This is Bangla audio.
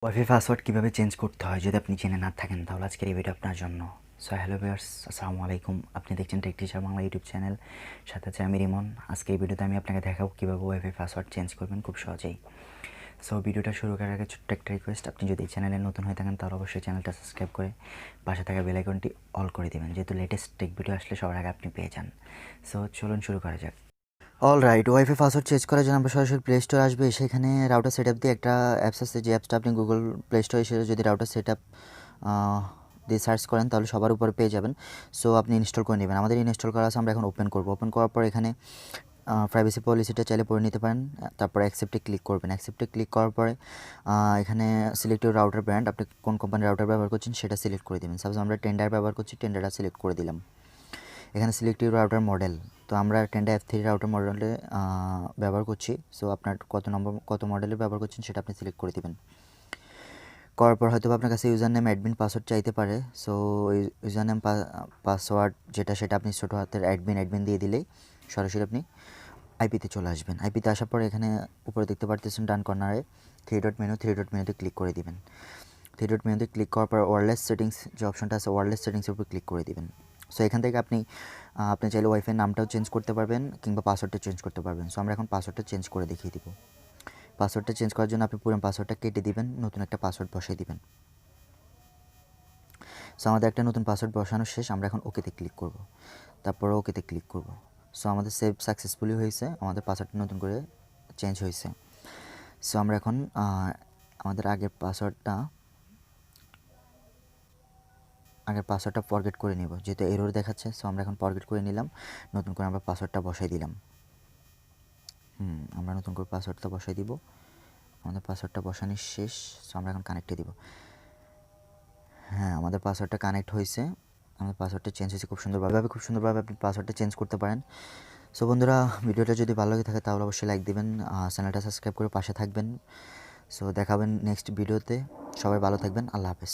ওয়াইফাই পাসওয়ার্ড কীভাবে চেঞ্জ করতে হয় যদি আপনি জেনে না থাকেন তাহলে আজকের এই ভিডিও আপনার জন্য। সো হ্যালো ভিউয়ার্স, আসসালামু আলাইকুম। আপনি দেখছেন tech teacher Bangla YouTube channel, সাথে আছে আমি রিমন। আজকে এই ভিডিওতে আমি আপনাকে দেখাবো কীভাবে ওয়াইফাই পাসওয়ার্ড চেঞ্জ করবেন খুব সহজেই। সো ভিডিওটা শুরু করার আগে ছোট্ট একটা রিকোয়েস্ট, আপনি যদি এই চ্যানেলে নতুন হয়ে থাকেন তাহলে অবশ্যই চ্যানেলটা সাবস্ক্রাইব করে পাশে থাকা বেল আইকনটি অল করে দেবেন, যেহেতু লেটেস্ট টেক ভিডিও আসলে সবার আগে আপনি পেয়ে যান। সো চলুন শুরু করা যাক। অলরাইট, ওয়াইফাই পাসওয়ার্ড চেঞ্জ করার জন্য আমরা সরাসরি প্লে স্টোর আসবে। সেখানে রাউটার সেটআপ দিয়ে একটা অ্যাপস আছে, যে অ্যাপসটা আপনি গুগল প্লে স্টোরে এসে যদি রাউটার সেটআপ দিয়ে সার্চ করেন তাহলে সবার উপরে পেয়ে যাবেন। সো আপনি ইনস্টল করে নেবেন। আমাদের ইনস্টল করা আছে, আমরা এখন ওপেন করব। ওপেন করার পর এখানে প্রাইভেসি পলিসিটা চাইলে পড়ে নিতে পারেন। তারপরে অ্যাকসেপ্টে ক্লিক করবেন। অ্যাকসেপ্টে ক্লিক করার পরে এখানে সিলেক্ট ইউর রাউটার ব্র্যান্ড, আপনি কোন কোম্পানির রাউটার ব্যবহার করছেন সেটা সিলেক্ট করে দেবেন। সাপোজ আমরা টেন্ডার ব্যবহার করছি, টেন্ডারটা সিলেক্ট করে দিলাম। এখানে সিলেক্ট ইউর রাউটার মডেল, তো আমরা টেন্ডার F3 রাউটার মডেলে ব্যবহার করছি। সো আপনার কত মডেলের ব্যবহার করছেন সেটা আপনি সিলেক্ট করে দেবেন। করার পর হয়তো আপনার কাছে ইউজার নেম অ্যাডমিন পাসওয়ার্ড চাইতে পারে। সো ইউজার নেম পাসওয়ার্ড সেটা আপনি ছোটো হাতের অ্যাডমিন দিয়ে দিলেই সরাসরি আপনি আইপিতে চলে আসবেন। আইপিতে আসার পর এখানে উপরে দেখতে পারতেছেন ডান কর্নারে থ্রি ডট মেনুতে ক্লিক করে দিবেন। থ্রি ডট মেনুতে ক্লিক করার পর ওয়্যারলেস সেটিংস যে অপশনটা আছে, ওয়্যারলেস সেটিংসের উপর ক্লিক করে দিবেন। সো এখান থেকে আপনি চাইলে ওয়াইফাই নামটাও চেঞ্জ করতে পারবেন কিংবা পাসওয়ার্ডটা চেঞ্জ করতে পারবেন। সো আমরা এখন পাসওয়ার্ডটা চেঞ্জ করে দেখিয়ে দিব। পাসওয়ার্ডটা চেঞ্জ করার জন্য আপনি পুরো পাসওয়ার্ডটা কেটে দিবেন, নতুন একটা পাসওয়ার্ড বসিয়ে দিবেন। সো আমাদের একটা নতুন পাসওয়ার্ড বসানো শেষ, আমরা এখন ওকেতে ক্লিক করব। তারপরে ওকেতে ক্লিক করব। সো আমাদের সেভ সাকসেসফুলি হয়েছে, আমাদের পাসওয়ার্ডটা নতুন করে চেঞ্জ হয়েছে। সো আমরা এখন আমাদের আগের পাসওয়ার্ডটা ফরগেট করে নেব, যেহেতু এরর দেখাচ্ছে। সো আমরা এখন ফরগেট করে নিলাম, নতুন করে আমরা পাসওয়ার্ডটা বসাই দিলাম। আমরা নতুন করে পাসওয়ার্ডটা বসাই দিব। আমাদের পাসওয়ার্ডটা বসানো শেষ। সো আমরা এখন কানেক্টে দিব। হ্যাঁ, আমাদের পাসওয়ার্ডটা কানেক্ট হয়েছে, আমাদের পাসওয়ার্ডটা চেঞ্জ হয়েছে খুব সুন্দরভাবে আপনি পাসওয়ার্ডটা চেঞ্জ করতে পারেন। সো বন্ধুরা, ভিডিওটা যদি ভালো লাগে থাকে তাহলে অবশ্যই লাইক দিবেন, চ্যানেলটা সাবস্ক্রাইব করে পাশে থাকবেন। সো দেখাবেন নেক্সট ভিডিওতে। সবাই ভালো থাকবেন, আল্লাহ হাফেজ।